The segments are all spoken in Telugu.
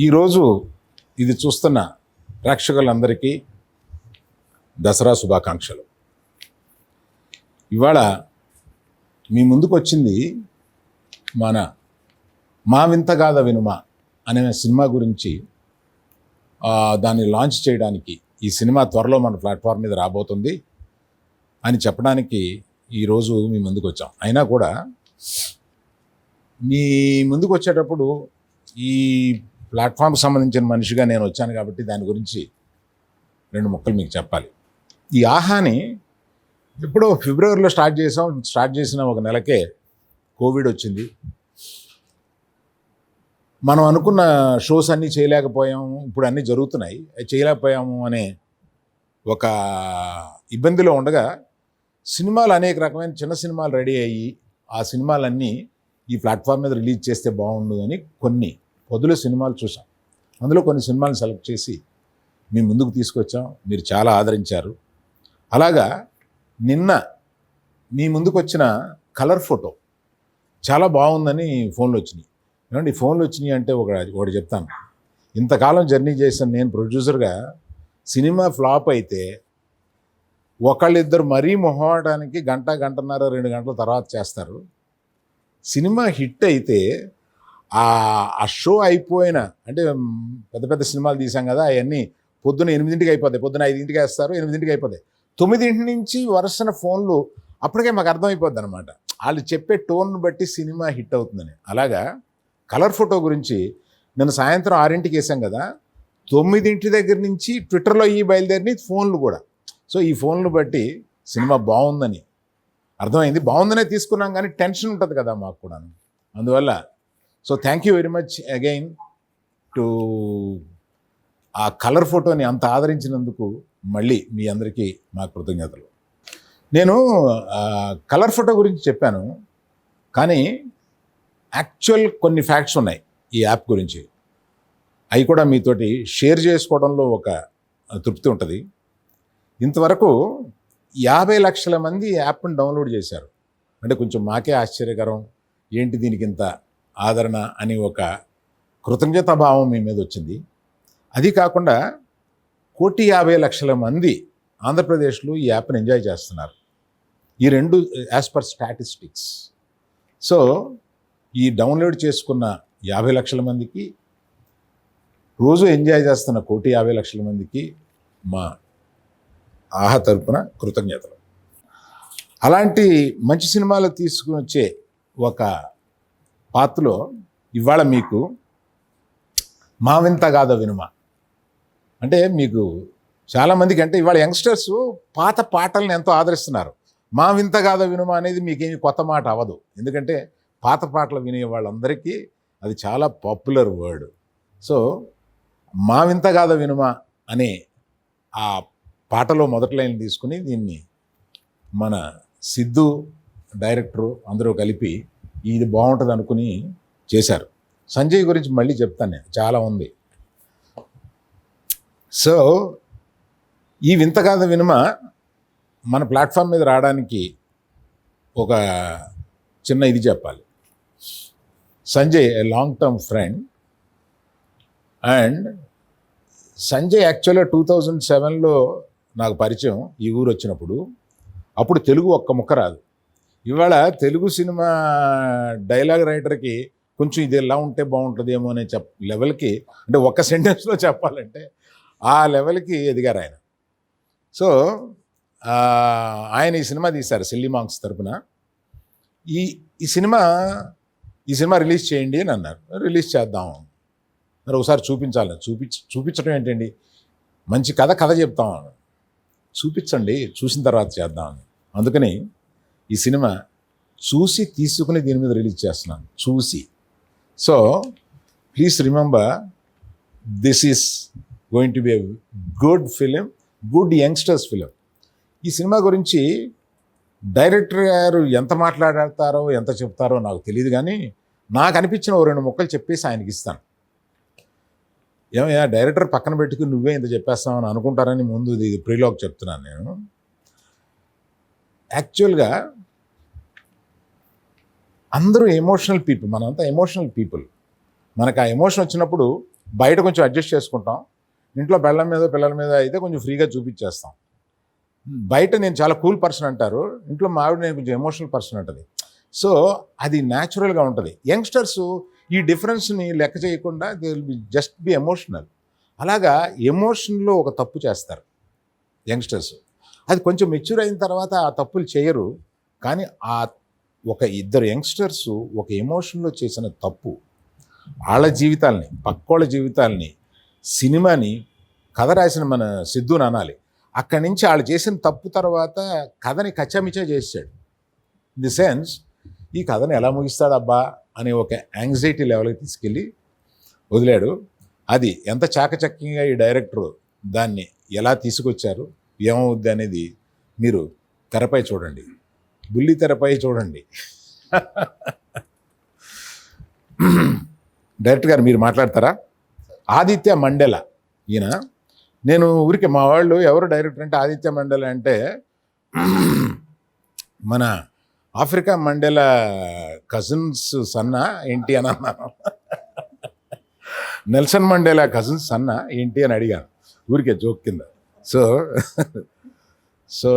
ఈరోజు ఇది చూస్తున్న ప్రేక్షకులందరికీ దసరా శుభాకాంక్షలు. ఇవాళ మీ ముందుకు వచ్చింది మన మా వింతగాథ వినుమ అనే సినిమా గురించి దాన్ని లాంచ్ చేయడానికి. ఈ సినిమా త్వరలో మన ప్లాట్ఫామ్ మీద రాబోతుంది అని చెప్పడానికి ఈరోజు మీ ముందుకు వచ్చాం. అయినా కూడా మీ ముందుకు వచ్చేటప్పుడు ఈ ప్లాట్ఫామ్కి సంబంధించిన మనిషిగా నేను వచ్చాను కాబట్టి దాని గురించి రెండు ముక్కలు మీకు చెప్పాలి. ఈ ఆహాని ఎప్పుడో ఫిబ్రవరిలో స్టార్ట్ చేసిన ఒక నెలకే కోవిడ్ వచ్చింది. మనం అనుకున్న షోస్ అన్నీ చేయలేకపోయాము, ఇప్పుడు అన్నీ జరుగుతున్నాయి, చేయలేకపోయాము అనే ఒక ఇబ్బందిలో ఉండగా సినిమాలు అనేక రకమైన చిన్న సినిమాలు రెడీ అయ్యి ఆ సినిమాలన్నీ ఈ ప్లాట్ఫామ్ మీద రిలీజ్ చేస్తే బాగుండు అని కొన్ని పొదుల సినిమాలు చూసాం. అందులో కొన్ని సినిమాలను సెలెక్ట్ చేసి మీ ముందుకు తీసుకొచ్చాం. మీరు చాలా ఆదరించారు. అలాగా నిన్న మీ ముందుకు వచ్చిన కలర్ ఫోటో చాలా బాగుందని ఫోన్లు వచ్చినాయి. ఏమండి ఫోన్లు వచ్చినాయి అంటే ఒకటి చెప్తాను. ఇంతకాలం జర్నీ చేసిన నేను ప్రొడ్యూసర్గా సినిమా ఫ్లాప్ అయితే ఒకళ్ళిద్దరు మరీ మొహమాటానికి గంటన్నర 2 గంటల తర్వాత చేస్తారు. సినిమా హిట్ అయితే ఆ షో అయిపోయిన అంటే పెద్ద పెద్ద సినిమాలు తీసాం కదా, అవన్నీ పొద్దున 8ంటికి అయిపోతాయి, పొద్దున 5ంటికి వేస్తారు, 8ంటికి అయిపోతాయి. 9 నుంచి వరుసన ఫోన్లు అప్పటికే మాకు అర్థమైపోద్ది అనమాట. వాళ్ళు చెప్పే టోన్ను బట్టి సినిమా హిట్ అవుతుందని. అలాగా కలర్ ఫోటో గురించి నేను సాయంత్రం 6ంటికి వేసాం కదా, 9 దగ్గర నుంచి ట్విట్టర్లో ఈ బయలుదేరిని ఫోన్లు కూడా. సో ఈ ఫోన్లు బట్టి సినిమా బాగుందని అర్థమైంది. బాగుందనే తీసుకున్నాం కానీ టెన్షన్ ఉంటుంది కదా మాకు కూడా. అందువల్ల so thank you very much again to ఆ కలర్ ఫోటోని అంత ఆదరించినందుకు మళ్ళీ మీ అందరికీ మా కృతజ్ఞతలు. నేను కలర్ ఫోటో గురించి చెప్పాను, కానీ యాక్చువల్ కొన్ని ఫ్యాక్ట్స్ ఉన్నాయి ఈ యాప్ గురించి. అవి కూడా మీతోటి షేర్ చేసుకోవడంలో ఒక తృప్తి ఉంటుంది. ఇంతవరకు 50 లక్షల మంది ఈ యాప్ని డౌన్లోడ్ చేశారు. అంటే కొంచెం మాకే ఆశ్చర్యకరం, ఏంటి దీనికి ఇంత ఆదరణ అని ఒక కృతజ్ఞతాభావం మీ మీద వచ్చింది. అది కాకుండా 1,50,00,000 మంది ఆంధ్రప్రదేశ్లో ఈ యాప్ని ఎంజాయ్ చేస్తున్నారు. ఈ రెండు యాజ్ పర్ స్టాటిస్టిక్స్. సో ఈ డౌన్లోడ్ చేసుకున్న 50 లక్షల మందికి, రోజు ఎంజాయ్ చేస్తున్న 1,50,00,000 మందికి మా ఆహా తరపున కృతజ్ఞతలు. అలాంటి మంచి సినిమాలు తీసుకుని వచ్చే ఒక పాత్రలో ఇవాళ మీకు మా వింతగాథ వినుమ అంటే మీకు చాలామందికి, అంటే ఇవాళ యంగ్స్టర్స్ పాత పాటలను ఎంతో ఆదరిస్తున్నారు. మా వింతగాథ వినుమ అనేది మీకేమి కొత్త మాట అవ్వదు, ఎందుకంటే పాత పాటలు వినే వాళ్ళందరికీ అది చాలా పాపులర్ వర్డ్. సో మా వింతగాథ వినుమ అనే ఆ పాటలో మొదటి లైన్ తీసుకుని దీన్ని మన సిద్ధు డైరెక్టరు అందరూ కలిపి ఇది బాగుంటుంది అనుకుని చేశారు. సంజయ్ గురించి మళ్ళీ చెప్తాను, నేను చాలా ఉంది. సో ఈ వింతగాథ వినుమ మన ప్లాట్ఫామ్ మీద రావడానికి ఒక చిన్న ఇది చెప్పాలి. Sanjay a long term friend, and Sanjay యాక్చువల్గా 2007లో నాకు పరిచయం ఈ ఊరు వచ్చినప్పుడు. అప్పుడు తెలుగు ఒక్క ముక్క రాదు. ఇవాళ తెలుగు సినిమా డైలాగ్ రైటర్కి కొంచెం ఇది ఎలా ఉంటే బాగుంటుందేమో అనే లెవెల్కి, అంటే ఒక్క సెంటెన్స్లో చెప్పాలంటే ఆ లెవెల్కి ఎదిగారు ఆయన. సో ఆయన ఈ సినిమా తీశారు సిల్లీ మాంక్స్ తరపున. ఈ సినిమా రిలీజ్ చేయండి అని అన్నారు. రిలీజ్ చేద్దాం మరి, ఒకసారి చూపించాలి. చూపించడం ఏంటండి, మంచి కథ చెప్తాం, చూపించండి, చూసిన తర్వాత చేద్దామని. అందుకని ఈ సినిమా చూసి తీసుకుని దీని మీద రిలీజ్ చేస్తున్నాను, చూసి. So please remember, this is going to be a good film, good youngsters film. ఈ సినిమా గురించి డైరెక్టర్ గారు ఎంత మాట్లాడతారో ఎంత చెప్తారో నాకు తెలియదు, కానీ నాకు అనిపించిన 2 ముక్కలు చెప్పేసి ఆయనకి ఇస్తాను. ఏమయ్యా డైరెక్టర్ పక్కన పెట్టుకుని నువ్వే ఇంత చెప్పేస్తామని అనుకుంటారని ముందు ఇది ప్రీలాగ్ చెప్తున్నాను నేను. యాక్చువల్గా అందరూ ఎమోషనల్ పీపుల్, మనంతా ఎమోషనల్ పీపుల్. మనకు ఆ ఎమోషన్ వచ్చినప్పుడు బయట కొంచెం అడ్జస్ట్ చేసుకుంటాం, ఇంట్లో పిల్లల మీద అయితే కొంచెం ఫ్రీగా చూపించేస్తాం. బయట నేను చాలా కూల్ పర్సన్ అంటారు, ఇంట్లో మా ఆవిడ నేను కొంచెం ఎమోషనల్ పర్సన్ అంటది. సో అది న్యాచురల్గా ఉంటుంది. యంగ్స్టర్స్ ఈ డిఫరెన్స్ని లెక్క చేయకుండా they will be just be emotional. అలాగా ఎమోషన్లో ఒక తప్పు చేస్తారు యంగ్స్టర్స్. అది కొంచెం మెచ్యూర్ అయిన తర్వాత ఆ తప్పులు చేయరు. కానీ ఆ ఒక ఇద్దరు యంగ్స్టర్స్ ఒక ఎమోషన్లో చేసిన తప్పు వాళ్ళ జీవితాలని, పక్కోళ్ళ జీవితాలని, సినిమాని, కథ రాసిన మన సిద్ధుని అనాలి. అక్కడి నుంచి వాళ్ళు చేసిన తప్పు తర్వాత కథని కచ్చామిచ్చా చేసాడు. ఇన్ ది సెన్స్ ఈ కథను ఎలా ముగిస్తాడబ్బా అనే ఒక యాంగ్జైటీ లెవెల్కి తీసుకెళ్ళి వదిలాడు. అది ఎంత చాకచక్యంగా ఈ డైరెక్టరు దాన్ని ఎలా తీసుకొచ్చారు, ఏమవుద్ది అనేది మీరు తెరపై చూడండి, బుల్లి తెరపై చూడండి. డైరెక్టర్ గారు మీరు మాట్లాడతారా? ఆదిత్య మండెల ఈయన. నేను ఊరికే మా వాళ్ళు ఎవరు డైరెక్టర్ అంటే ఆదిత్య మండెల అంటే మన ఆఫ్రికా మండెల కజిన్స్ సన్నా ఏంటి అని అన్నాను. నెల్సన్ మండేలా కజిన్స్ సన్న ఏంటి అని అడిగాను ఊరికే జోక్ కింద. So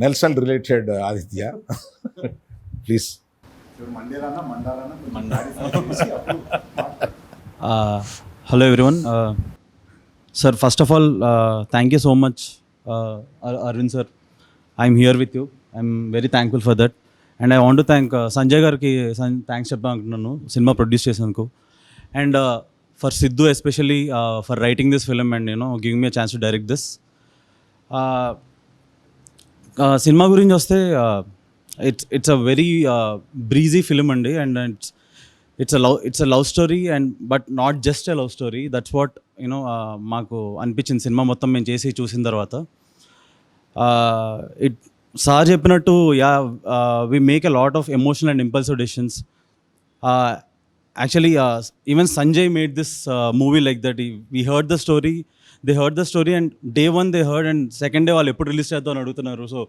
Nelson related Aditya please. Hello everyone. Sir, first of all, thank you so much, Arvind sir. I'm here with you. I'm very thankful for that. And I want to thank Sanjay garki thanks cheppanukuntunnu cinema produce chesanduku. And for Sidhu especially for writing this film and giving me a chance to direct this. Cinema gurinchi vaste it's a very breezy film andi, and it's a love story, and but not just a love story. That's what maaku అనిపించింది సినిమా మొత్తం మేము చేసి చూసిన తర్వాత. ఇట్ సార్ చెప్పినట్టు we make a lot of emotional and impulsive decisions. Actually even Sanjay made this movie like that. We heard the story, they heard the story, and day one they heard, and second day వాళ్ళు ఎప్పుడు రిలీజ్ చేద్దాం అని అడుగుతున్నారు. So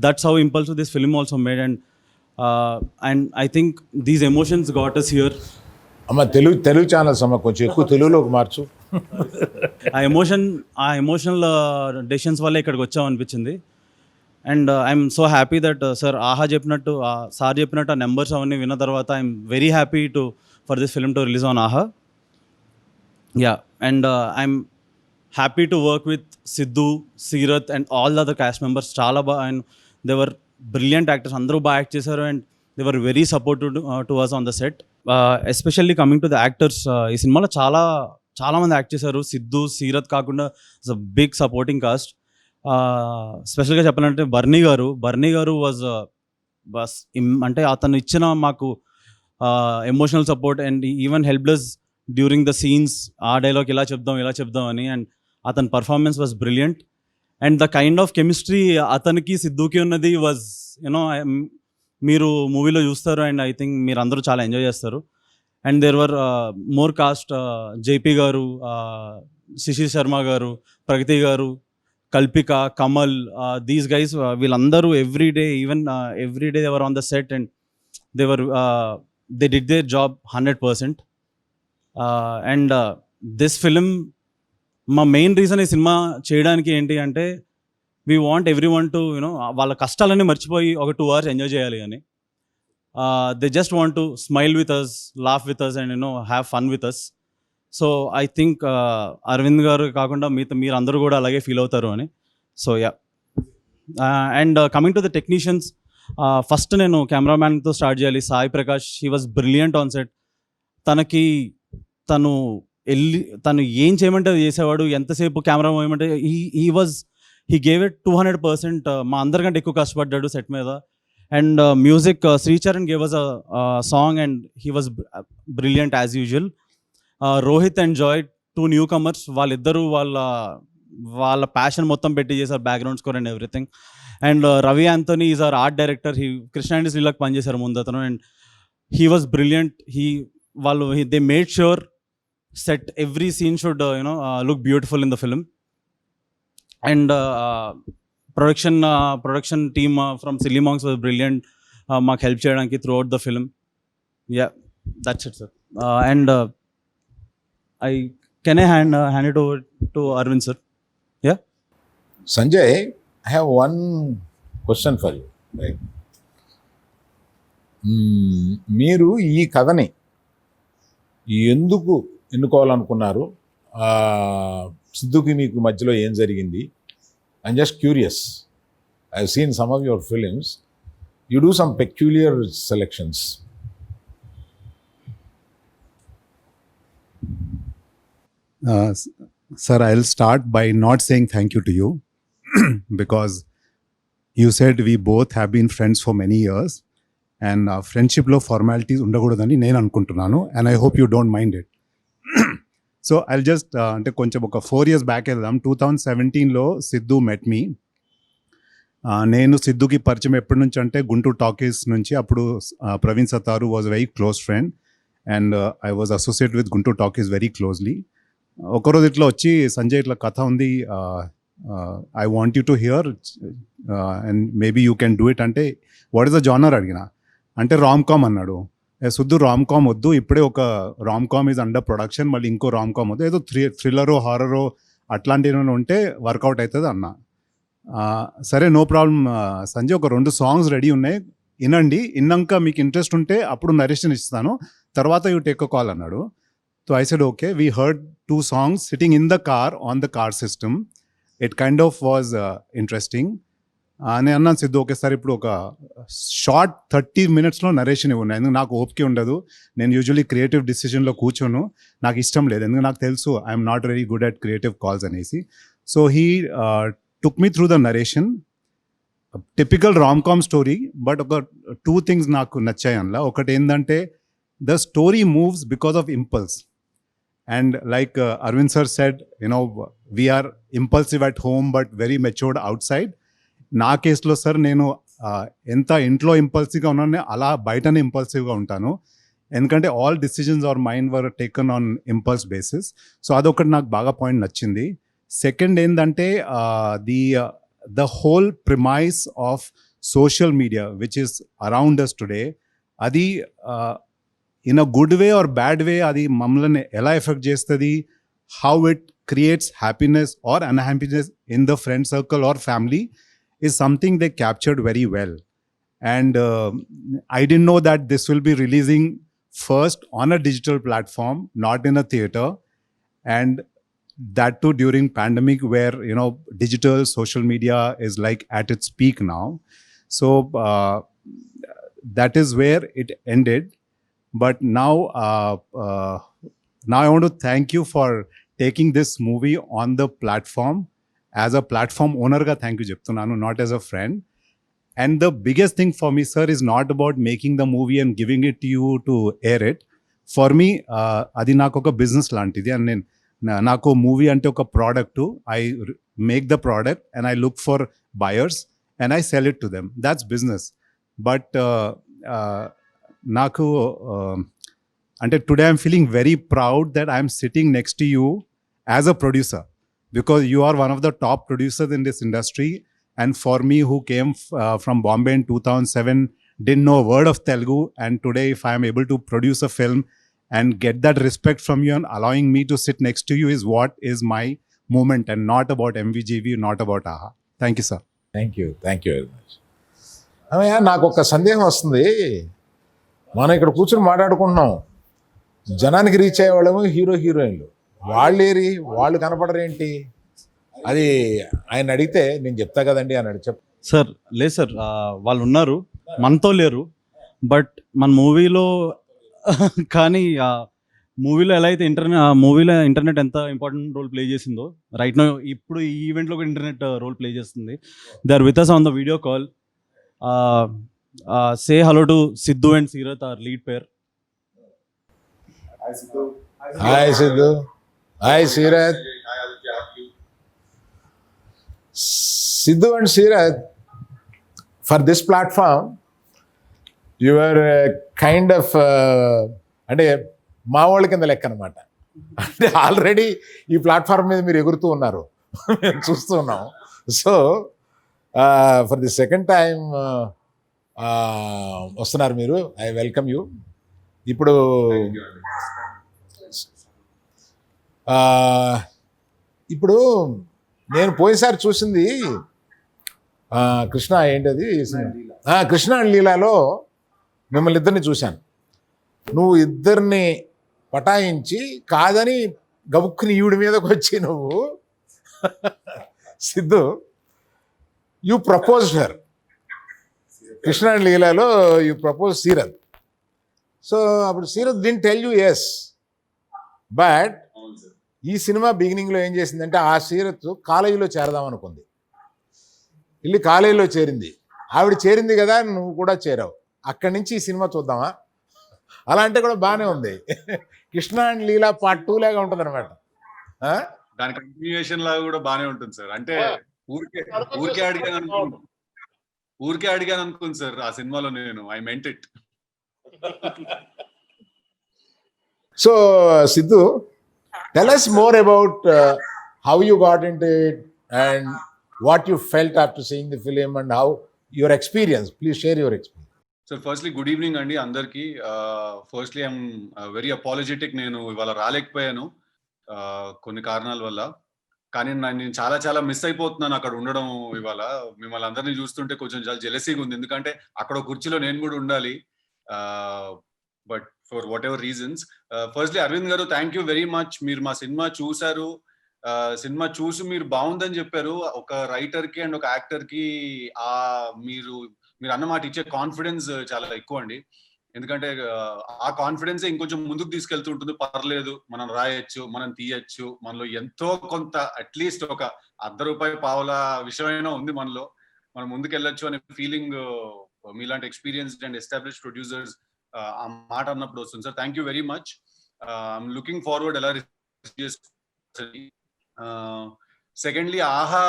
that's how impulsive this film also made, and I think these emotions got us here. అమ్మ తెలుగు ఛానల్స్ అమ్మ కొంచెం ఎక్కువ తెలుగులోకి మార్చు. ఆ ఎమోషనల్ డెసిషన్స్ వల్ల ఇక్కడికి వచ్చాం అనిపించింది. And I'm so happy that sir చెప్పినట్టు సార్ చెప్పినట్టు ఆ నెంబర్స్ అవన్నీ విన్న తర్వాత I'm very happy for this film to release on Aha. Yeah, and I'm happy to work with Siddhu, Seerat and all the other cast members. చాలా బాగా, and they were brilliant actors, అందరూ బాగా యాక్ట్ చేశారు, and they were very supportive to us on the set. Especially coming to the actors, ఈ సినిమాలో చాలా మంది యాక్ట్ చేశారు. సిద్ధు, సీరత్ కాకుండా it's a big supporting cast. స్పెషల్గా చెప్పాలంటే బర్నీ గారు వాజ్ అంటే అతను ఇచ్చిన మాకు emotional support, and even helpless during the scenes. ఆ డైలాగ్ ఇలా చెప్దాం అని, అండ్ అతని performance was brilliant. And the kind of chemistry అతనికి సిద్ధుకి ఉన్నది వాజ్ మీరు మూవీలో చూస్తారు, అండ్ ఐ థింక్ మీరు అందరూ చాలా ఎంజాయ్ చేస్తారు. And there were more cast, JP గారు, శిశిర్ శర్మ గారు, ప్రగతి గారు, కల్పిక, కమల్, దీస్ గైస్, వీళ్ళందరూ everyday they were on the set, and they did their job 100%. And this film, మా మెయిన్ రీజన్ ఈ సినిమా చేయడానికి ఏంటి అంటే, we want everyone to వాళ్ళ కష్టాలన్నీ మర్చిపోయి ఒక 2 hours ఎంజాయ్ చేయాలి అని. They just want to smile with us, laugh with us, and have fun with us. So I think Aravind గారు కాకుండా మీరు అందరూ కూడా అలాగే ఫీల్ అవుతారు అని. So yeah, and coming to the technicians, first నేను కెమెరామ్యాన్తో స్టార్ట్ చేయాలి. Sai Prakash, he was brilliant on set. తను ఏం చేయమంటే అది చేసేవాడు. ఎంతసేపు కెమెరా ఏమంటే హీ గేవ్ ఇట్ 200%. మా అందరికంటే ఎక్కువ కష్టపడ్డాడు సెట్ మీద. And music, Sricharan gave us a song, and he was brilliant as usual. Rohit and Joy, 2 newcomers, వాళ్ళిద్దరూ వాళ్ళ ప్యాషన్ మొత్తం పెట్టి చేశారు, background score and everything. And Ravi Anthony is our art director. Krishna and శ్రీలకు పనిచేశారు ముందు అతను, and he was brilliant. They made sure set every scene should look beautiful in the film. And production team from Silly Monks was brilliant, maak help cheyadaniki throughout the film. Yeah, that's it, sir. And Can I hand it over to Arvind sir? Yeah. Sanjay, I have one question for you. Right? మీరు ఈ కథని ఎందుకు ఎన్నుకోవాలనుకున్నారు? సిద్ధుకి మీకు మధ్యలో ఏం జరిగింది? I'm just curious. I have seen some of your films. You do some peculiar selections. Sir, I'll start by not saying thank you to you because you said we both have been friends for many years and friendship lo formalities ఉండకూడదని నేను అనుకుంటున్నాను and I hope you don't mind it. So I'll just అంటే కొంచెం ఒక 4 years బ్యాక్ వెళ్దాం. 2017లో సిద్ధు met me. నేను సిద్ధుకి పరిచయం ఎప్పటి నుంచి అంటే గుంటూరు టాకీస్ నుంచి. అప్పుడు Praveen Sattaru was very close friend and I was associate with Guntur Talkies very closely. ఒకరోజు ఇట్లా వచ్చి సంజయ్ ఇట్లా కథ ఉంది, I want you to hear and maybe you can do it అంటే వాట్ ఇస్ ద జానర్ అడిగిన. అంటే రామ్ కామ్ అన్నాడు. సుద్దు రామ్ కామ్ వద్దు, ఇప్పుడే ఒక rom com is under production, మళ్ళీ ఇంకో రామ్ కామ్ వద్దు, ఏదో థ్రిల్లరో హారరో అట్లాంటివి ఉంటే వర్కౌట్ అవుతుంది అన్న. సరే నో ప్రాబ్లం సంజయ్, ఒక 2 సాంగ్స్ రెడీ ఉన్నాయి, వినండి, విన్నాక మీకు ఇంట్రెస్ట్ ఉంటే అప్పుడు నరేషన్ ఇస్తాను, తర్వాత యూ టేక్ అ కాల్ అన్నాడు. So I said, okay, we heard 2 songs sitting in the car on the car system. It kind of was interesting. నేను అన్నాను సిద్ధు, ఓకే సార్ ఇప్పుడు ఒక షార్ట్ 30 minutesలో నరేషన్ ఇవ్వండి, ఎందుకు నాకు ఓపిక ఉండదు, నేను యూజువలీ క్రియేటివ్ డిసిషన్లో కూర్చోను, నాకు ఇష్టం లేదు, ఎందుకు నాకు తెలుసు I'm not very good at creative calls అనేసి. So he took me through the narration. Typical rom com story, but ఒక 2 things నాకు నచ్చాయి అందులో. ఒకటి ఏంటంటే the story moves because of impulse. And like Arvind sir said, you know, we are impulsive at home but very matured outside. నా కేసులో సార్ నేను ఎంత ఇంట్లో ఇంపల్సివ్గా ఉన్నానో అలా బయటనే ఇంపల్సివ్గా ఉంటాను, ఎందుకంటే all decisions are mind were taken on impulse basis. So అదొకటి నాకు బాగా పాయింట్ నచ్చింది. సెకండ్ ఏంటంటే the whole premise of social media which is around us today, అది in a good way or bad way అది మమ్మల్ని ఎలా ఎఫెక్ట్ చేస్తుంది, how it creates happiness or unhappiness in the friend circle or family is something they captured very well. And I didn't know that this will be releasing first on a digital platform, not in a theater, and that too during pandemic where, you know, digital social media is like at its peak now. So that is where it ended. But now I want to thank you for taking this movie on the platform. As a platform owner ga thank you చెప్తున్నాను, not as a friend. And the biggest thing for me, sir, is not about making the movie and giving it to you to air it. For me, అది నాకు ఒక బిజినెస్ లాంటిది. అండ్ నేను నాకు మూవీ అంటే ఒక product. I make the product and I look for buyers and I sell it to them, that's business. But నాకు అంటే today I'm feeling very proud that I'm sitting next to you as a producer, because you are one of the top producers in this industry. And for me, who came from Bombay in 2007, didn't know a word of Telugu, and today if I am able to produce a film and get that respect from you and allowing me to sit next to you is what is my moment, and not about MVGV, not about AHA. Thank you, sir. Thank you very much. అమ్మయ్య, నాకు ఒక సందేహం వస్తుంది. మనం ఇక్కడ కూర్చొని మాట్లాడుకుంటున్నాం, జనానికి రీచ్ అయ్యేవాళ్ళేమో హీరోయిన్లు, వాళ్ళేరి వాళ్ళు కనపడరేంటి? అది ఆయన అడిగితే నేను చెప్తా కదండి అన్నాడు. చెప్పు సార్. లేదు సార్, వాళ్ళు ఉన్నారు, మనతో లేరు, బట్ మన మూవీలో కానీ మూవీలో ఎలా అయితే మూవీలో ఇంటర్నెట్ ఎంత ఇంపార్టెంట్ రోల్ ప్లే చేసిందో, రైట్ నో ఇప్పుడు ఈ ఈవెంట్లో కూడా ఇంటర్నెట్ రోల్ ప్లే చేస్తుంది. They are with us on the video call. Say hello to Sidhu and Seerat, are lead pair. Hi Sidhu, hi Seerat. Sidhu and Sirath, for this platform, you are kind of అంటే మా వాళ్ళ కింద లెక్క అనమాట. అంటే ఆల్రెడీ ఈ ప్లాట్ఫామ్ మీద మీరు ఎగురుతూ ఉన్నారు, మేము చూస్తూ ఉన్నాం. So for the second time వస్తున్నారు మీరు, ఐ వెల్కమ్ యూ. ఇప్పుడు ఆ, ఇప్పుడు నేను పోయినసారి చూసింది కృష్ణ ఏంటది కృష్ణ అండ్ లీలాలో మిమ్మల్ని ఇద్దరిని చూశాను. నువ్వు ఇద్దరిని పటాయించి కాదని గబుక్కుని ఈవిడి మీదకి వచ్చి నువ్వు Siddhu you proposed her. Krishna and లీలాలో యూ ప్రపోజ్ సీరత్. సో అప్పుడు Seerat didn't tell you yes, but ఈ సినిమా బిగినింగ్లో ఏం చేసిందంటే ఆ సీరత్ కాలేజీలో చేరదాం అనుకుంది, వెళ్ళి కాలేజీలో చేరింది. ఆవిడ చేరింది కదా, నువ్వు కూడా చేరావు. అక్కడి నుంచి ఈ సినిమా చూద్దామా, అలా అంటే కూడా బాగానే ఉంది. కృష్ణ అండ్ లీలా పార్ట్ 2 లాగా ఉంటుంది అనమాట. దాని కంటిన్యూయేషన్ లాగా కూడా బానే ఉంటుంది సార్. అంటే ఊరికే ఊరికే అడిగాను అనుకోండి, ఊరికే అడిగాను అనుకోండి సార్ ఆ సినిమాలో నేను I meant it. So Siddhu, tell us more about how you got into it and what you felt after seeing the film and how your experience. Please share your experience. Sir firstly good evening అండి అందరికి. ఫస్ట్లీ ఐఎమ్ వెరీ అపాలజెటిక్, నేను ఇవాళ రాలేకపోయాను కొన్ని కారణాల వల్ల. కానీ నేను చాలా చాలా మిస్ అయిపోతున్నాను అక్కడ ఉండడం. ఇవాళ మిమ్మల్ని అందరినీ చూస్తుంటే కొంచెం చాలా జెలసీగా ఉంది, ఎందుకంటే అక్కడ కుర్చీలో నేను కూడా ఉండాలి. But for whatever reasons, firstly Arvind garu thank you very much. మీరు మా సినిమా చూసారు, సినిమా చూసి మీరు బాగుందని చెప్పారు. ఒక రైటర్ కి అండ్ ఒక యాక్టర్ కి మీరు అన్నమాట ఇచ్చే కాన్ఫిడెన్స్ చాలా ఎక్కువ అండి. ఎందుకంటే ఆ కాన్ఫిడెన్స్ ఇంకొంచెం ముందుకు తీసుకెళ్తుంటుంది. పర్లేదు, మనం రాయొచ్చు, మనం తీయచ్చు, మనలో ఎంతో కొంత అట్లీస్ట్ ఒక ₹1 పావుల విషయమైనా ఉంది మనలో, మనం ముందుకెళ్ళొచ్చు అనే ఫీలింగ్ మీలాంటి ఎక్స్పీరియన్స్డ్ అండ్ ఎస్టాబ్లిష్డ్ ప్రొడ్యూసర్స్ ఆ మాట అన్నప్పుడు వస్తుంది sir. Thank you very much. I'm looking forward ఎలా. సెకండ్లీ ఆహా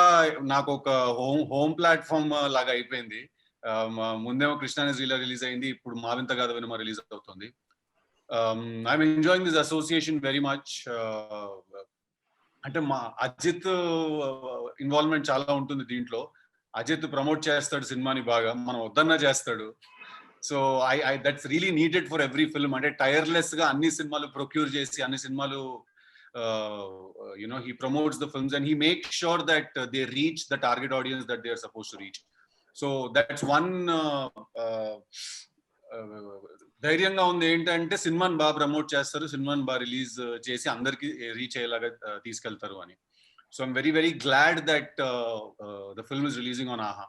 నాకు ఒక హోమ్ ప్లాట్ఫామ్ లాగా అయిపోయింది. ముందేమో కృష్ణానీలా రిలీజ్ అయింది, ఇప్పుడు మావింత గాదవినమా రిలీజ్ అవుతుంది. I'm enjoying this association very much. అంటే మా అజిత్ ఇన్వాల్వ్మెంట్ చాలా ఉంటుంది దీంట్లో. అజిత్ ప్రమోట్ చేస్తాడు సినిమాని బాగా, మనం వద్దన్నా చేస్తాడు. So I that's really needed for every film. అంటే టైర్లెస్ గా అన్ని సినిమాలు ప్రొక్యూర్ చేసి అన్ని సినిమాలు he promotes the films and he makes sure that they reach the target audience that they are supposed to reach. So that's one ధైర్యంగా ఉంది ఏంటంటే సినిమాని బాగా ప్రమోట్ చేస్తారు, సినిమాని బాగా రిలీజ్ చేసి అందరికి రీచ్ అయ్యేలాగా తీసుకెళ్తారు అని. So I'm very very glad that the film is releasing on AHA.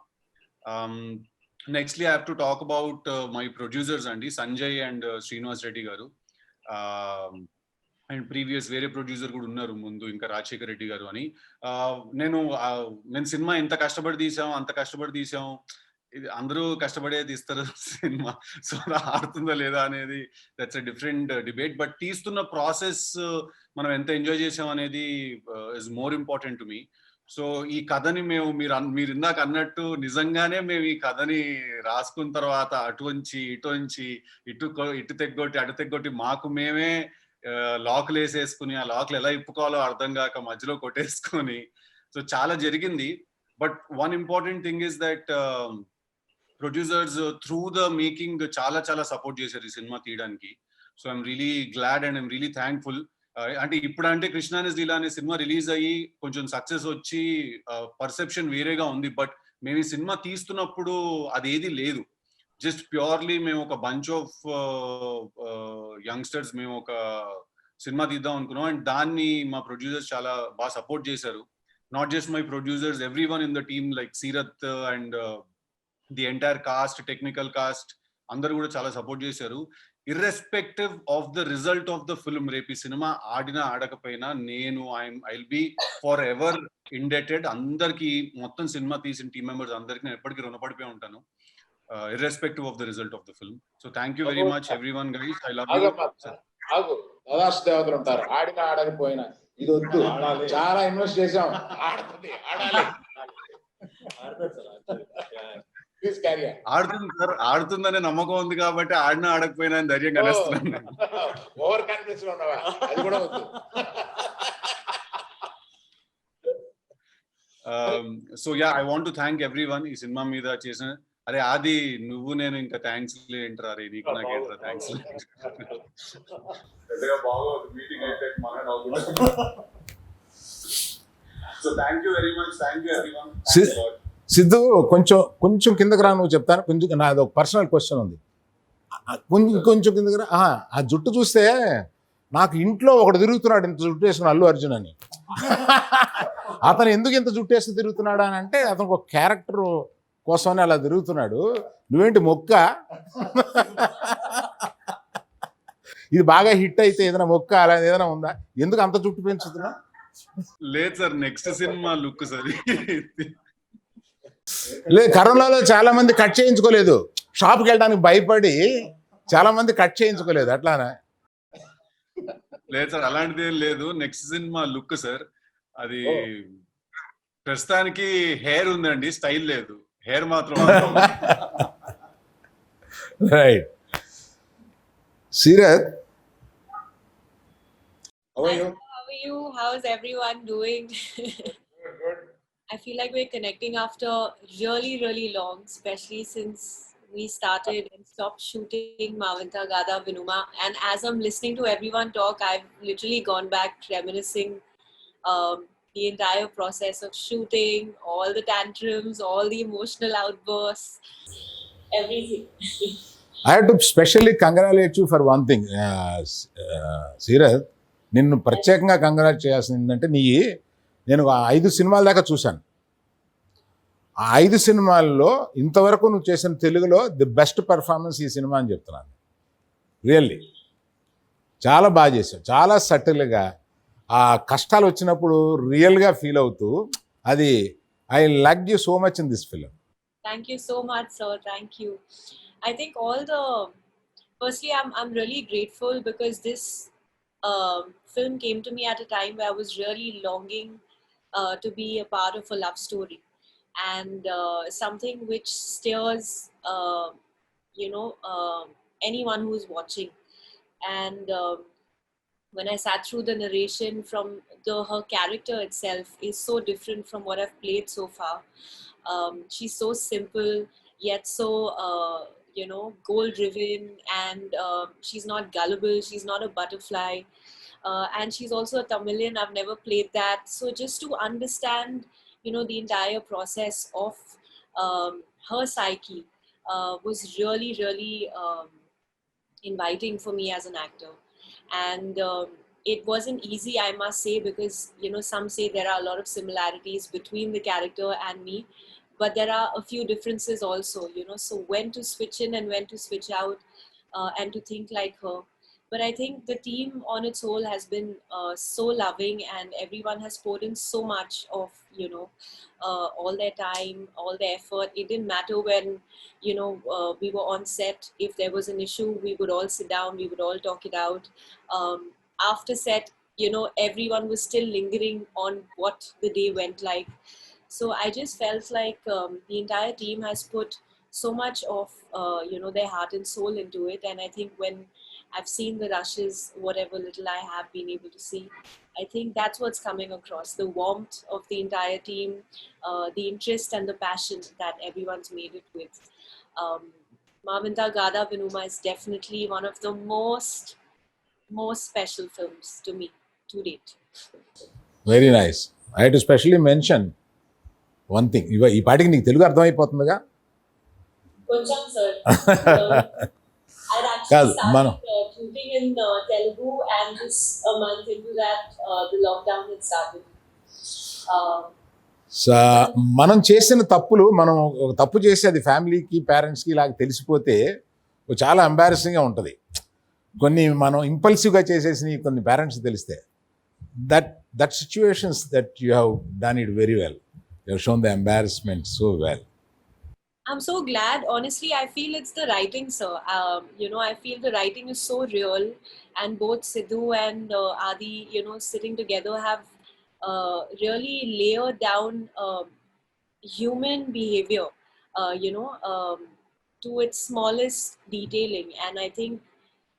Nextly I have to talk about my producers అండి, సంజయ్ అండ్ శ్రీనివాస్ రెడ్డి గారు. అండ్ ప్రీవియస్ వేరే ప్రొడ్యూసర్ కూడా ఉన్నారు ముందు, ఇంకా రాజశేఖర్ రెడ్డి గారు అని. నేను సినిమా ఎంత కష్టపడి తీసాం, ఇది అందరూ కష్టపడే తీస్తారు సినిమా, సో ఆడుతుందా లేదా అనేది that's a different debate. But తీస్తున్న ప్రాసెస్ మనం ఎంత ఎంజాయ్ చేసాం అనేది is more important to me. So ఈ కథని మీరు ఇందాక అన్నట్టు నిజంగానే మేము ఈ కథని రాసుకున్న తర్వాత అటు తెగ్గొట్టి అటు తెగ్గొట్టి మాకు మేమే లాక్లు వేసేసుకుని, ఆ లాక్లు ఎలా ఇప్పుకోవాలో అర్థం కాక మధ్యలో కొట్టేసుకొని, సో చాలా జరిగింది. But one important thing is that producers through the making చాలా చాలా సపోర్ట్ చేశారు ఈ సినిమా తీయడానికి. So I'm really glad and I'm really thankful. అంటే ఇప్పుడంటే కృష్ణానీస్ లీలా అనే సినిమా రిలీజ్ అయ్యి కొంచెం సక్సెస్ వచ్చి పర్సెప్షన్ వేరేగా ఉంది. బట్ మేము ఈ సినిమా తీస్తున్నప్పుడు అదేది లేదు. జస్ట్ ప్యూర్లీ మేము ఒక బంచ్ ఆఫ్ యంగ్స్టర్స్ మేము ఒక సినిమా తీద్దాం అనుకున్నాం. అండ్ దాన్ని మా ప్రొడ్యూసర్స్ చాలా బాగా సపోర్ట్ చేశారు. Not just my producers, every one in the team like Seerat and the entire cost, technical cost అందరు కూడా చాలా సపోర్ట్ చేశారు. Irrespective of the result of the film, రేపు ఈ సినిమా ఆడినా ఆడకపోయినా నేను I'll be for ever indebted అందరికి, మొత్తం సినిమా తీసిన టీమ్ మెంబర్స్ అందరికి నేను ఎప్పటికీ రుణపడిపోయి ఉంటాను, irrespective of the result of the film. So thank you very much everyone guys, I love you. దాదాపు దేవతలు ఉంటారు, ఆడినా ఆడకపోయినా ఇది వద్దు, చాలా ఇన్వెస్ట్ చేసాం, ఆడాలి. ఆడుతుంది సార్, ఆడుతుందనే నమ్మకం ఉంది కాబట్టి ఆడినా ఆడకపోయినా ధైర్యంగా అనేస్తున్నాను. ఓవర్ కాన్ఫిడెన్స్ లో ఉన్నావా, అది కూడా వద్దు. So yeah, I want to thank everyone ఈ సినిమా మీద చేసిన అరే ఆది నువ్వు నేను ఇంకా థ్యాంక్స్ ఏంట్రా రే నీకు నాకేంట్రా థ్యాంక్స్ పెద్దగా బాగోదు మీటింగ్ అయితే so thank you very much thank you everyone Siddhu కొంచెం కొంచెం కిందకి రా, నువ్వు చెప్తాను. కొంచెం నాది ఒక పర్సనల్ క్వశ్చన్ ఉంది. కొంచెం కొంచెం కిందకి రా. ఆ జుట్టు చూస్తే నాకు ఇంట్లో ఒకడు తిరుగుతున్నాడు ఇంత జుట్టు వేసుకుని, అల్లు అర్జున్ అని. అతను ఎందుకు ఇంత జుట్టు వేసి తిరుగుతున్నాడు అని అంటే అతనికి ఒక క్యారెక్టర్ కోసమని అలా తిరుగుతున్నాడు. నువ్వేంటి మొక్క? ఇది బాగా హిట్ అయితే ఏదైనా మొక్క అలా ఏదైనా ఉందా? ఎందుకు అంత జుట్టు పెంచుతున్నా? లేదు sir, next cinema look sir. లేదు, కరోనాలో చాలా మంది కట్ చేయించుకోలేదు, షాప్కి వెళ్ళడానికి భయపడి చాలా మంది కట్ చేయించుకోలేదు. అట్లానే లేదు సార్, అలాంటిది ఏం లేదు. Next cinema look sir. అది ప్రస్తుతానికి హెయిర్ ఉందండి, స్టైల్ లేదు. హెయిర్ మాత్రం right. Seerat, How are you? How's everyone doing? I feel like we're connecting after really, really long, especially since we started and stopped shooting Mavinta Gada Vinuma. And as I'm listening to everyone talk, I've literally gone back reminiscing the entire process of shooting, all the tantrums, all the emotional outbursts, everything. I have to specially congratulate you for one thing. Seerat, నిన్ను ప్రత్యేకంగా కంగ్రాట్ చేయాల్సింది ఏంటంటే నేను 5 సినిమాల దాకా చూశాను. ఆ 5 సినిమాల్లో ఇంతవరకు నువ్వు చేసిన తెలుగులో ది బెస్ట్ పెర్ఫార్మెన్స్ ఈ సినిమా అని చెప్తున్నాను. రియల్లీ చాలా బాగా చేశావు, చాలా సటిల్గా. ఆ కష్టాలు వచ్చినప్పుడు రియల్గా ఫీల్ అవుతూ, అది I like you so much in this film. Thank you so much, sir. Thank you. I think firstly, I'm really grateful because this film came to me at a time where I was really longing to be a part of a love story, and something which stirs, anyone who's watching. And when I sat through the narration, from her character itself is so different from what I've played so far. She's so simple yet so goal driven, and she's not gullible, she's not a butterfly, and she's also a Tamilian. I've never played that, so just to understand the entire process of her psyche was really, really inviting for me as an actor. And it wasn't easy, I must say, because some say there are a lot of similarities between the character and me, but there are a few differences also, so when to switch in and when to switch out, and to think like her. But I think the team on its whole has been so loving, and everyone has poured in so much of all their time, all their effort. It didn't matter when we were on set. If there was an issue, we would all sit down, we would all talk it out. After set, everyone was still lingering on what the day went like. So I just felt like the entire team has put so much of their heart and soul into it. And I think when I've seen the rushes, whatever little I have been able to see, I think that's what's coming across. The warmth of the entire team, the interest and the passion that everyone's made it with. Mavinta Gada Vinuma is definitely one of the most special films to me to date. Very nice. I to specially mention one thing. ఈ పాటికి నీకు తెలుగు అర్థమైపోతుందిగా? కొంచెం సార్. I'd actually కాదు, started shooting in Telugu, and just a month into that, the lockdown had started. మనం చేసిన తప్పులు, మనం ఒక తప్పు చేసి అది ఫ్యామిలీకి, పేరెంట్స్కి ఇలాగ తెలిసిపోతే చాలా ఎంబారసింగ్గా ఉంటుంది. కొన్ని మనం ఇంపల్సివ్గా చేసేసి కొన్ని పేరెంట్స్ తెలిస్తే, that situations that you have done it very well. You have shown the embarrassment so well. I'm so glad. Honestly, I feel it's the writing, sir. I feel the writing is so real, and both Sidhu and Adi, sitting together have really layered down human behavior, to its smallest detailing. And I think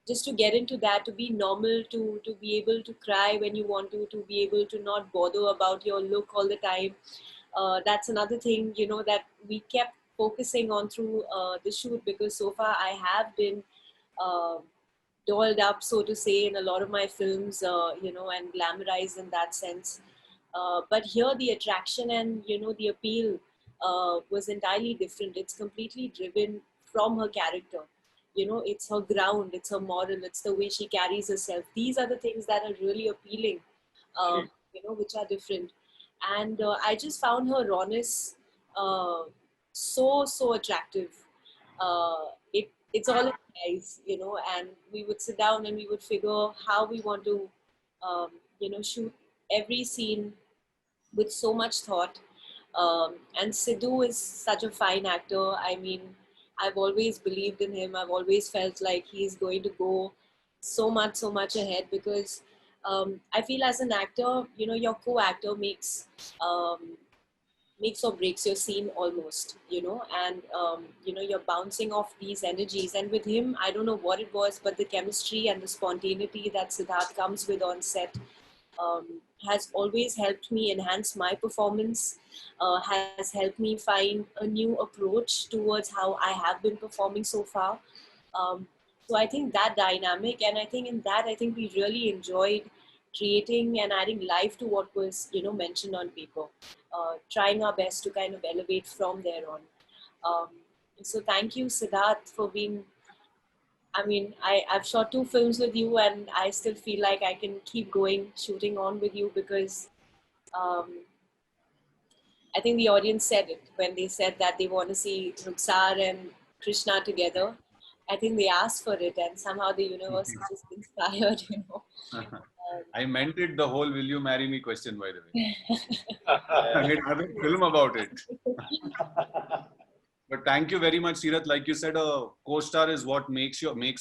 just to get into that, to be normal, to be able to cry when you want to be able to not bother about your look all the time. That's another thing, that we kept focusing on through the shoot, because so far I have been uh, dolled up, so to say, in a lot of my films, and glamorized in that sense. But here, the attraction and the appeal was entirely different. It's completely driven from her character. It's her ground, it's her moral, it's the way she carries herself. These are the things that are really appealing, which are different. And I just found her rawness uh, so attractive. It's all in the eyes, and we would sit down and we would figure how we want to, shoot every scene with so much thought. And Sidhu is such a fine actor. I mean, I've always believed in him. I've always felt like he's going to go so much ahead, because I feel as an actor, your co-actor makes or breaks your scene almost, and you're bouncing off these energies. And with him, I don't know what it was, but the chemistry and the spontaneity that Siddharth comes with on set has always helped me enhance my performance, has helped me find a new approach towards how I have been performing so far. Um, so I think that dynamic, and I think we really enjoyed creating and adding life to what was, mentioned on paper, trying our best to kind of elevate from there on. Um, so thank you, Siddharth, for being. I mean, I've shot 2 films with you, and I still feel like I can keep going, shooting on with you, because um, I think the audience said it when they said that they want to see Ruksar and Krishna together. I think they asked for it, and somehow the universe is just inspired. I meant it the whole "Will you marry me" question, by the way. I made another film about it. But thank you very much, Sirath. Like you said, a co-star is what makes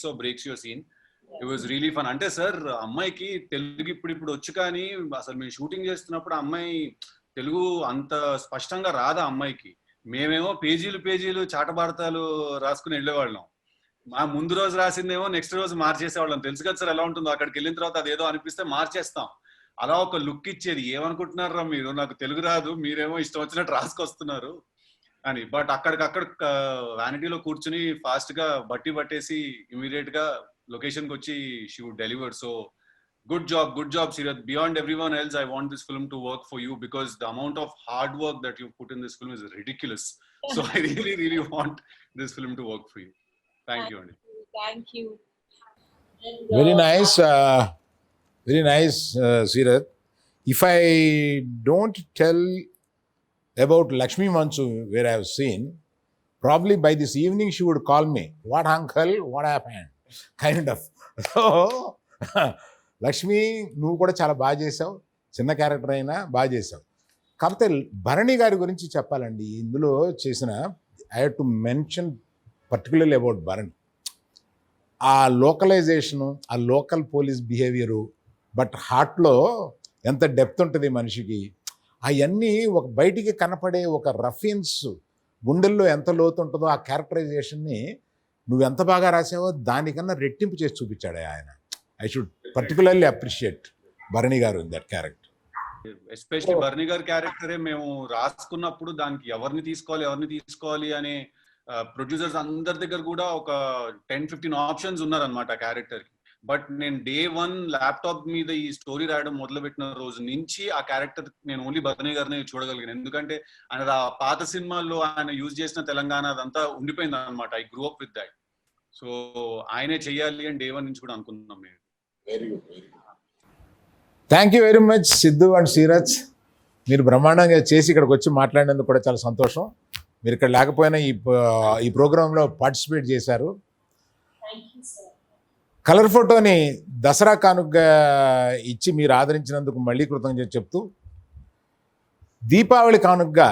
or breaks your scene. It was really fun. అంటే సార్ అమ్మాయికి తెలుగు ఇప్పుడు వచ్చు, కానీ అసలు మేము షూటింగ్ చేస్తున్నప్పుడు అమ్మాయి తెలుగు అంత స్పష్టంగా రాదా అమ్మాయికి. మేమేమో పేజీలు చాటభారతాలు రాసుకుని వెళ్ళేవాళ్ళం. మా ముందు రోజు రాసిందేమో నెక్స్ట్ రోజు మార్చేసేవాళ్ళం. తెలుసు కదా సార్ ఎలా ఉంటుందో. అక్కడికి వెళ్ళిన తర్వాత అదేదో అనిపిస్తే మార్చేస్తాం. అలా ఒక లుక్ ఇచ్చేది. ఏమనుకుంటున్నారా మీరు, నాకు తెలుగు రాదు, మీరేమో ఇష్టం వచ్చినట్టు రాసుకొస్తున్నారు అని. బట్ అక్కడికక్కడ వ్యానిటీలో కూర్చుని ఫాస్ట్ గా బట్టి పట్టేసి ఇమీడియట్ గా లొకేషన్ కి వచ్చి she would deliver. So good job Sirath. Beyond everyone else, I want this film to work for you, because the amount of hard work that you put in this film is ridiculous. So I really want this film to work for you. Thank you, Andy. Thank you. And, Very nice. Very nice, Sirath. If I don't tell about Lakshmi Mansu, where I have seen, probably by this evening she would call me, "What, uncle? What happened?" Kind of. So, Lakshmi, నువ్వు కూడా చాలా బాగా చేసావు. చిన్న క్యారెక్టర్ అయినా బాగా చేసావు. కాకపోతే భరణి గారి గురించి చెప్పాలండి. ఇందులో చేసిన I have to mention particularly about Bharani. ఆ లోకలైజేషను, ఆ లోకల్ పోలీస్ బిహేవియరు, బట్ హార్ట్లో ఎంత డెప్త్ ఉంటుంది మనిషికి, అవన్నీ ఒక బయటికి కనపడే ఒక రఫియన్స్ గుండెల్లో ఎంత లోతు ఉంటుందో ఆ క్యారెక్టరైజేషన్ని నువ్వు ఎంత బాగా రాసావో దానికన్నా రెట్టింపు చేసి చూపించాడు ఆయన. I should particularly appreciate Bharani garu in that character. Especially Bharani గారి క్యారెక్టరే మేము రాసుకున్నప్పుడు దానికి ఎవరిని తీసుకోవాలి అనే ప్రొడ్యూసర్స్ అందరి దగ్గర కూడా ఒక 10-15 ఆప్షన్స్ ఉన్నారనమాట ఆ క్యారెక్టర్ కి. బట్ నేను day 1 ల్యాప్టాప్ మీద ఈ స్టోరీ రాయడం మొదలుపెట్టిన రోజు నుంచి ఆ క్యారెక్టర్ నేను ఓన్లీ భరణి గారిని చూడగలిగాను. ఎందుకంటే ఆయన ఆ పాత సినిమాల్లో ఆయన యూజ్ చేసిన తెలంగాణ అదంతా ఉండిపోయింది అనమాట. I grew up with that. So ఆయనే చెయ్యాలి అని day 1 నుంచి కూడా అనుకున్నాం మేము. Thank you very much Siddhu and సీరజ్. మీరు బ్రహ్మాండంగా చేసి ఇక్కడికి వచ్చి మాట్లాడినందుకు కూడా చాలా సంతోషం. మీరు ఇక్కడ లేకపోయినా ఈ ప్రోగ్రాంలో పార్టిసిపేట్ చేశారు. కలర్ ఫోటోని దసరా కానుకగా ఇచ్చి మీరు ఆదరించినందుకు మళ్ళీ కృతజ్ఞతలు చెప్తూ, దీపావళి కానుకగా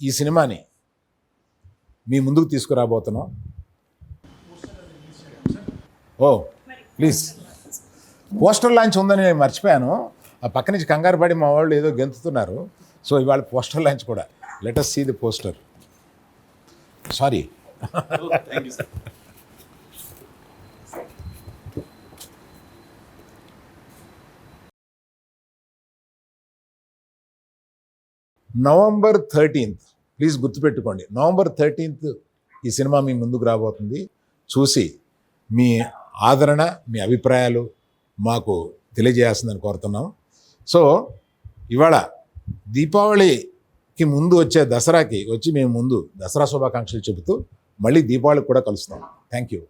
ఈ సినిమాని మీ ముందుకు తీసుకురాబోతున్నాం. ఓ ప్లీజ్, పోస్టర్ లాంచ్ ఉందని నేను మర్చిపోయాను. ఆ పక్క నుంచి కంగారు పడి మా వాళ్ళు ఏదో గెంతుతున్నారు. సో ఇవాళ పోస్టర్ లాంచ్ కూడా. Let us see the poster. Sorry. Thank you sir. November 13th, please గుర్తుపెట్టుకోండి, నవంబర్ 13th ఈ సినిమా మీ ముందుకు రాబోతుంది. చూసి మీ ఆదరణ, మీ అభిప్రాయాలు మాకు తెలియజేయాల్సిందని కోరుతున్నాం. సో ఇవాళ దీపావళికి ముందు వచ్చే దసరాకి వచ్చి మేము ముందు దసరా శుభాకాంక్షలు చెబుతూ మళ్ళీ దీపావళికి కూడా కలుస్తాం. Thank you.